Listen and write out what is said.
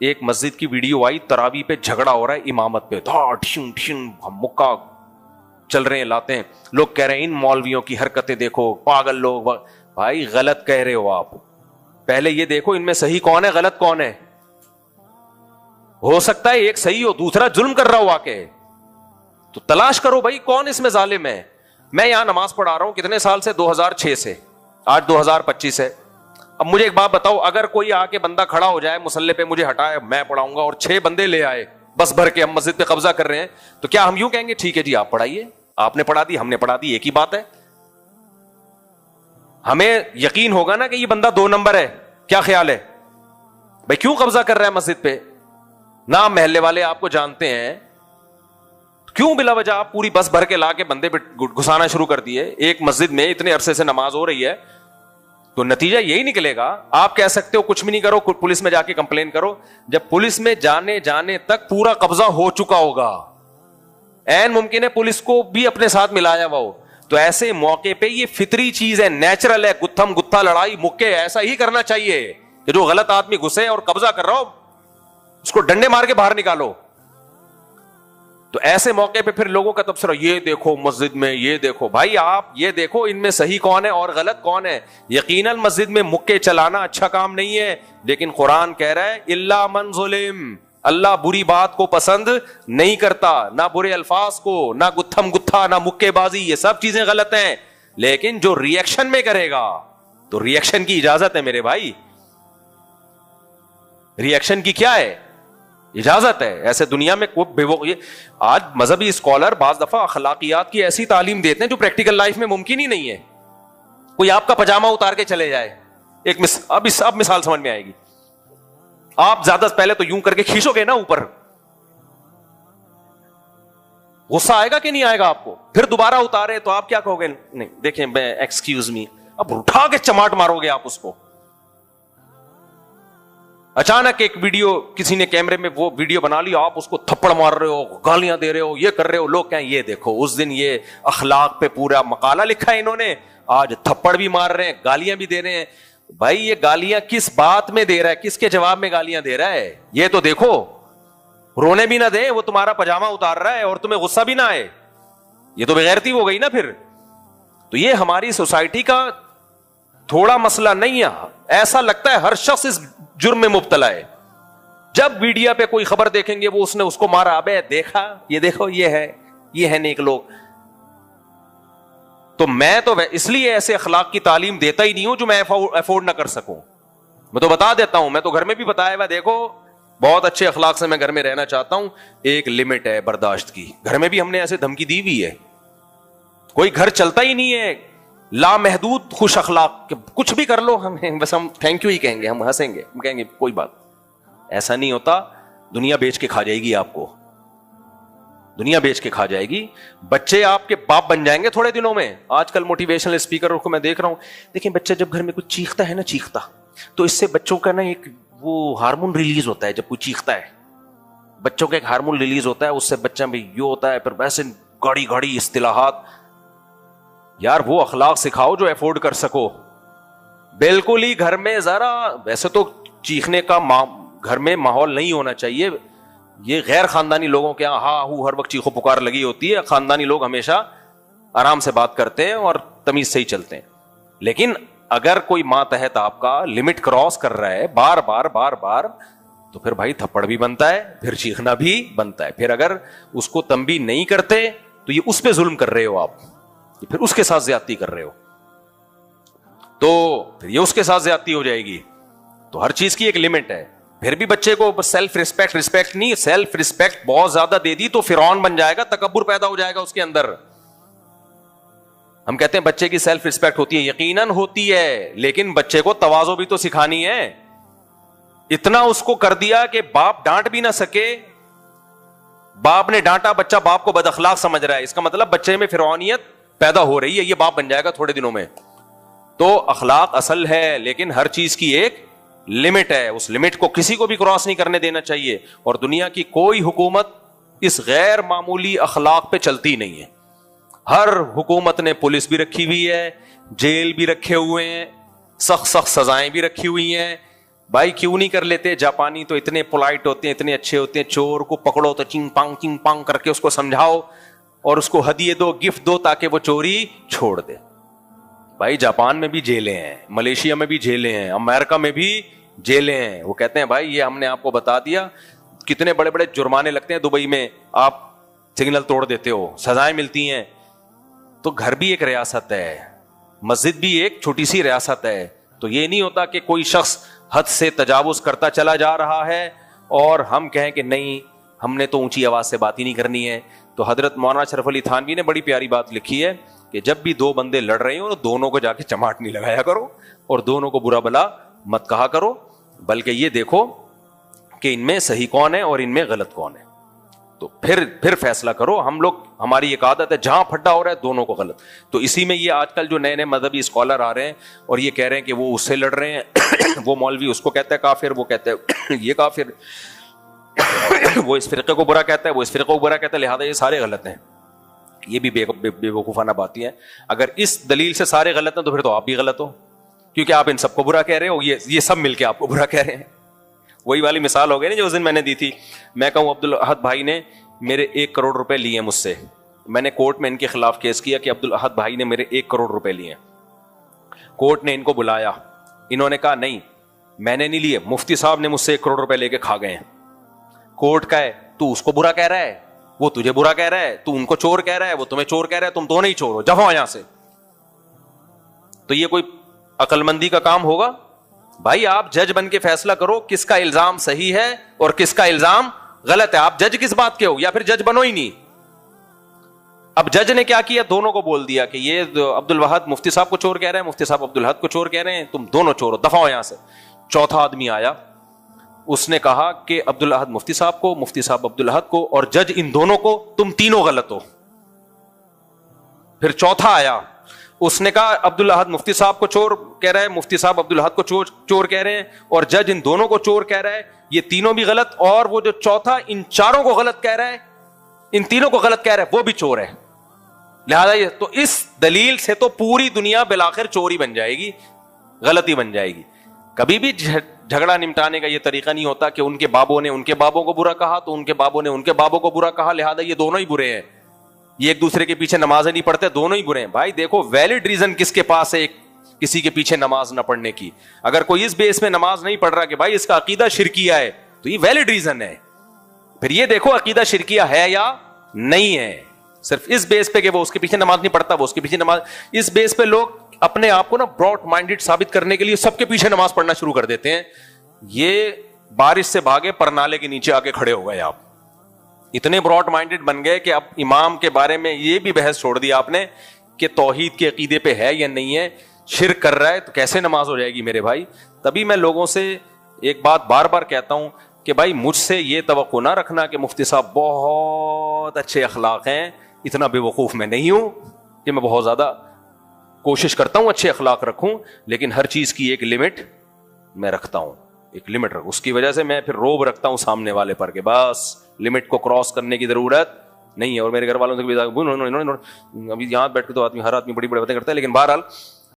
ایک مسجد کی ویڈیو آئی, تراویح پہ جھگڑا ہو رہا ہے امامت پہ, مکہ چل رہے ہیں, لاتے ہیں لوگ, کہہ رہے ہیں ان مولویوں کی حرکتیں دیکھو, پاگل لوگ. بھائی غلط کہہ رہے ہو آپ, پہلے یہ دیکھو ان میں صحیح کون ہے غلط کون ہے. ہو سکتا ہے ایک صحیح ہو دوسرا ظلم کر رہا ہو آ کے, تو تلاش کرو بھائی کون اس میں ظالم ہے. میں یہاں نماز پڑھا رہا ہوں کتنے سال سے, 2006 سے, آج 2025 ہے. اب مجھے ایک بات بتاؤ, اگر کوئی آ کے بندہ کھڑا ہو جائے مصلی پہ, مجھے ہٹائے, میں پڑھاؤں گا, اور 6 بندے لے آئے بس بھر کے, ہم مسجد پہ قبضہ کر رہے ہیں, تو کیا ہم یوں کہیں گے ٹھیک ہے جی آپ پڑھائیے, آپ نے پڑھا دی ہم نے پڑھا دی, ایک ہی بات ہے. ہمیں یقین ہوگا نا کہ یہ بندہ 2 نمبر ہے. کیا خیال ہے بھائی, کیوں قبضہ کر رہا ہے مسجد پہ؟ نہ محلے والے آپ کو جانتے ہیں, کیوں بلا وجہ آپ پوری بس بھر کے لا کے بندے پہ گھسانا شروع کر دیے؟ ایک مسجد میں اتنے عرصے سے نماز ہو رہی ہے, تو نتیجہ یہی نکلے گا. آپ کہہ سکتے ہو کچھ بھی نہیں کرو, پولیس میں جا کے کمپلین کرو, جب پولیس میں جانے تک پورا قبضہ ہو چکا ہوگا, عین ممکن ہے پولیس کو بھی اپنے ساتھ ملایا ہوا ہو. تو ایسے موقع پہ یہ فطری چیز ہے, نیچرل ہے, گتھم گتھا لڑائی مکے, ایسا ہی کرنا چاہیے کہ جو غلط آدمی گھسے اور قبضہ کر رہا ہو اس کو ڈنڈے مار کے باہر نکالو. تو ایسے موقع پہ پھر لوگوں کا تبصرہ, یہ دیکھو مسجد میں, یہ دیکھو. بھائی آپ یہ دیکھو ان میں صحیح کون ہے اور غلط کون ہے. یقیناً مسجد میں مکے چلانا اچھا کام نہیں ہے, لیکن قرآن کہہ رہا ہے الا من ظلم, اللہ بری بات کو پسند نہیں کرتا, نہ برے الفاظ کو, نہ گتھم گتھا, نہ مکے بازی, یہ سب چیزیں غلط ہیں. لیکن جو ری ایکشن میں کرے گا تو ری ایکشن کی اجازت ہے میرے بھائی, ری ایکشن کی کیا ہے اجازت ہے. ایسے دنیا میں آج مذہبی اسکالر بعض دفعہ اخلاقیات کی ایسی تعلیم دیتے ہیں جو پریکٹیکل لائف میں ممکن ہی نہیں ہے. کوئی آپ کا پاجامہ اتار کے چلے جائے, اب مثال سمجھ میں آئے گی. آپ زیادہ پہلے تو یوں کر کے کھینچو گے نا اوپر, غصہ آئے گا کہ نہیں آئے گا آپ کو؟ پھر دوبارہ اتارے تو آپ کیا کہو گے؟ نہیں دیکھیں میں ایکسکیوز می, اب اٹھا کے چماٹ مارو گے آپ اس کو. اچانک ایک ویڈیو کسی نے کیمرے میں وہ ویڈیو بنا لی, آپ اس کو تھپڑ مار رہے ہو, گالیاں دے رہے ہو, یہ کر رہے ہو, لوگ کہیں یہ دیکھو اس دن یہ اخلاق پہ پورا مقالہ لکھا ہے انہوں نے, آج تھپڑ بھی مار رہے ہیں, گالیاں بھی دے رہے ہیں. بھائی یہ گالیاں کس بات میں دے رہا ہے, کس کے جواب میں گالیاں دے رہا ہے, یہ تو دیکھو. رونے بھی نہ دے, وہ تمہارا پاجامہ اتار رہا ہے اور تمہیں غصہ بھی نہ آئے, یہ تو بغیرتی ہو گئی نا پھر. تو یہ ہماری سوسائٹی کا تھوڑا مسئلہ نہیں ہے, ایسا لگتا ہے ہر شخص اس جرم میں مبتلا ہے. جب میڈیا پہ کوئی خبر دیکھیں گے وہ اس نے اس کو مارا, ابے دیکھا یہ دیکھو یہ ہے نیک لوگ. تو میں تو اس لیے ایسے اخلاق کی تعلیم دیتا ہی نہیں ہوں جو میں افورڈ نہ کر سکوں. میں تو بتا دیتا ہوں, میں تو گھر میں بھی بتایا ہوا, دیکھو بہت اچھے اخلاق سے میں گھر میں رہنا چاہتا ہوں, ایک لمٹ ہے برداشت کی. گھر میں بھی ہم نے ایسے دھمکی دی ہوئی ہے, کوئی گھر چلتا ہی نہیں ہے لامحدود خوش اخلاق, کچھ بھی کر لو ہمیں بس ہم تھینک یو ہی کہیں گے, ہم ہنسیں گے, ہم کہیں گے کوئی بات. ایسا نہیں ہوتا, دنیا بیچ کے کھا جائے گی آپ کو, دنیا بیچ کے کھا جائے گی. بچے آپ کے باپ بن جائیں گے تھوڑے دنوں میں. آج کل موٹیویشنل اسپیکر کو میں دیکھ رہا ہوں, دیکھیں بچہ جب گھر میں کچھ چیختا ہے نا, چیختا تو اس سے بچوں کا نا ایک وہ ہارمون ریلیز ہوتا ہے. جب کوئی چیختا ہے بچوں کا ایک ہارمون ریلیز ہوتا ہے, اس سے بچہ میں یہ ہوتا ہے, پھر ویسے گاڑی اصطلاحات. یار وہ اخلاق سکھاؤ جو افورڈ کر سکو. بالکل ہی گھر میں ذرا, ویسے تو چیخنے کا گھر میں ماحول نہیں ہونا چاہیے, یہ غیر خاندانی لوگوں کے ہاں ہر وقت چیخو پکار لگی ہوتی ہے. خاندانی لوگ ہمیشہ آرام سے بات کرتے ہیں اور تمیز سے ہی چلتے ہیں. لیکن اگر کوئی ماتحت آپ کا لمٹ کراس کر رہا ہے بار بار تو پھر بھائی تھپڑ بھی بنتا ہے, پھر چیخنا بھی بنتا ہے. پھر اگر اس کو تنبیہ نہیں کرتے تو یہ اس پہ ظلم کر رہے ہو آپ, پھر اس کے ساتھ زیادتی کر رہے ہو, تو پھر یہ اس کے ساتھ زیادتی ہو جائے گی. تو ہر چیز کی ایک لمٹ ہے. پھر بھی بچے کو سیلف رسپیکٹ نہیں, سیلف رسپیکٹ بہت زیادہ دے دی تو فرعون بن جائے گا, تکبر پیدا ہو جائے گا اس کے اندر. ہم کہتے ہیں بچے کی سیلف رسپیکٹ ہوتی ہے, یقیناً ہوتی ہے, لیکن بچے کو تواضع بھی تو سکھانی ہے. اتنا اس کو کر دیا کہ باپ ڈانٹ بھی نہ سکے, باپ نے ڈانٹا, بچہ باپ کو بد اخلاق سمجھ رہا ہے, اس کا مطلب بچے میں فرعونیت پیدا ہو رہی ہے, یہ باپ بن جائے گا تھوڑے دنوں میں. تو اخلاق اصل ہے, لیکن ہر چیز کی ایک لمٹ ہے, اس لمٹ کو کسی کو بھی کراس نہیں کرنے دینا چاہیے. اور دنیا کی کوئی حکومت اس غیر معمولی اخلاق پہ چلتی نہیں ہے. ہر حکومت نے پولیس بھی رکھی ہوئی ہے, جیل بھی رکھے ہوئے ہیں, سخت سزائیں بھی رکھی ہوئی ہیں. بھائی کیوں نہیں کر لیتے؟ جاپانی تو اتنے پولائٹ ہوتے ہیں, اتنے اچھے ہوتے ہیں, چور کو پکڑو تو چنگ پانگ کر کے اس کو سمجھاؤ اور اس کو ہدیے دو, گفٹ دو تاکہ وہ چوری چھوڑ دے. بھائی جاپان میں بھی جیلیں ہیں, ملیشیا میں بھی جیلیں ہیں, امریکہ میں بھی جیلیں ہیں. وہ کہتے ہیں بھائی یہ ہم نے آپ کو بتا دیا, کتنے بڑے بڑے جرمانے لگتے ہیں دبئی میں, آپ سگنل توڑ دیتے ہو, سزائیں ملتی ہیں. تو گھر بھی ایک ریاست ہے, مسجد بھی ایک چھوٹی سی ریاست ہے. تو یہ نہیں ہوتا کہ کوئی شخص حد سے تجاوز کرتا چلا جا رہا ہے اور ہم کہیں کہ نہیں ہم نے تو اونچی آواز سے بات ہی نہیں کرنی ہے. تو حضرت مولانا اشرف علی تھانوی نے بڑی پیاری بات لکھی ہے کہ جب بھی دو بندے لڑ رہے ہوں تو دونوں کو جا کے چماٹ نہیں لگایا کرو اور دونوں کو برا بلا مت کہا کرو, بلکہ یہ دیکھو کہ ان میں صحیح کون ہے اور ان میں غلط کون ہے, تو پھر فیصلہ کرو. ہم لوگ, ہماری ایک عادت ہے جہاں پھڈا ہو رہا ہے دونوں کو غلط. تو اسی میں یہ آج کل جو نئے نئے مذہبی اسکالر آ رہے ہیں اور یہ کہہ رہے ہیں کہ وہ اس سے لڑ رہے ہیں, وہ مولوی اس کو کہتا ہے کافر, وہ کہتا ہے یہ کافر, وہ اس فرقے کو برا کہتا ہے, وہ اس فرقے کو برا کہتا ہے, لہٰذا یہ سارے غلط ہیں. یہ بھی بے وقوفانہ باتیں ہیں. اگر اس دلیل سے سارے غلط ہیں تو پھر تو آپ بھی غلط ہو, کیونکہ آپ ان سب کو برا کہہ رہے ہو, یہ سب مل کے آپ کو برا کہہ رہے ہیں. وہی والی مثال ہو گئی نا جو اس دن میں نے دی تھی. میں کہوں عبدالاحد بھائی نے میرے 1 کروڑ روپے لیے مجھ سے, میں نے کورٹ میں ان کے خلاف کیس کیا کہ عبدالاحد بھائی نے میرے 1 کروڑ روپے لیے. کورٹ نے ان کو بلایا, انہوں نے کہا نہیں میں نے نہیں لیے, مفتی صاحب نے مجھ سے 1 کروڑ روپے لے کے کھا گئے ہیں. کورٹ کا ہے تو اس کو برا کہہ رہا ہے, وہ تجھے برا کہہ رہا ہے, تو ان کو چور کہہ رہا ہے, وہ تمہیں چور کہہ رہا ہے, تم دونوں ہی چور ہو, جاؤ یہاں سے. تو یہ کوئی عقل مندی کا کام ہوگا؟ بھائی آپ جج بن کے فیصلہ کرو کس کا الزام صحیح ہے اور کس کا الزام غلط ہے. آپ جج کس بات کے ہو, یا پھر جج بنو ہی نہیں. اب جج نے کیا کیا, دونوں کو بول دیا کہ یہ عبدالوہد مفتی صاحب کو چور کہہ رہے ہیں, مفتی صاحب عبدالاحد کو چور کہہ رہے ہیں, تم دونوں چور ہو, دفع ہو یہاں سے. چوتھا آدمی آیا, اس نے کہا کہ عبدالاحد مفتی صاحب کو, مفتی صاحب عبدالاحد کو, اور جج ان دونوں کو, تم تینوں غلط ہو. پھر چوتھا آیا, اس نے کہا عبدالاحد مفتی صاحب کو چور کہہ رہا ہے, مفتی صاحب عبدالاحد کو چور کہہ رہے ہیں, اور جج ان دونوں کو چور کہہ رہا ہے, یہ تینوں بھی غلط, اور وہ جو چوتھا ان چاروں کو غلط کہہ رہا ہے, ان تینوں کو غلط کہہ رہا ہے, وہ بھی چور ہے. لہذا یہ تو اس دلیل سے تو پوری دنیا بالآخر چوری بن جائے گی, غلطی بن جائے گی. کبھی بھی جھگڑا نمٹانے کا یہ طریقہ نہیں ہوتا کہ ان کے بابوں نے ان کے بابوں کو برا کہا تو ان کے بابوں نے ان کے بابوں کو برا کہا, لہذا یہ دونوں ہی برے ہیں, یہ ایک دوسرے کے پیچھے نمازیں نہیں پڑھتے, دونوں ہی برے ہیں. بھائی دیکھو ویلڈ ریزن کس کے پاس ہے کسی کے پیچھے نماز نہ پڑھنے کی. اگر کوئی اس بیس میں نماز نہیں پڑھ رہا کہ بھائی اس کا عقیدہ شرکیہ ہے, تو یہ ویلڈ ریزن ہے. پھر یہ دیکھو عقیدہ شرکیہ ہے یا نہیں ہے. صرف اس بیس پہ کہ وہ اس کے پیچھے نماز نہیں پڑھتا, وہ اس کے پیچھے نماز, اس بیس پہ لوگ اپنے آپ کو نا براڈ مائنڈڈ ثابت کرنے کے لیے سب کے پیچھے نماز پڑھنا شروع کر دیتے ہیں. یہ بارش سے بھاگے پر نالے کے نیچے آ کے کھڑے ہو گئے. آپ اتنے براڈ مائنڈڈ بن گئے کہ اب امام کے بارے میں یہ بھی بحث چھوڑ دیا آپ نے کہ توحید کے عقیدے پہ ہے یا نہیں ہے, شرک کر رہا ہے تو کیسے نماز ہو جائے گی میرے بھائی. تبھی میں لوگوں سے ایک بات بار بار کہتا ہوں کہ بھائی مجھ سے یہ توقع نہ رکھنا کہ مفتی صاحب بہت اچھے اخلاق ہیں, اتنا بے وقوف میں نہیں ہوں کہ میں بہت زیادہ کوشش کرتا ہوں اچھے اخلاق رکھوں, لیکن ہر چیز کی ایک لمٹ میں رکھتا ہوں, ایک لمٹ رکھ. اس کی وجہ سے میں پھر روب رکھتا ہوں سامنے والے پر کہ بس لمٹ کو کراس کرنے کی ضرورت نہیں ہے. اور میرے گھر والوں سے بھی ابھی یہاں بیٹھ کے تو آدمی ہر آدمی بڑی بڑی باتیں کرتا ہے, لیکن بہرحال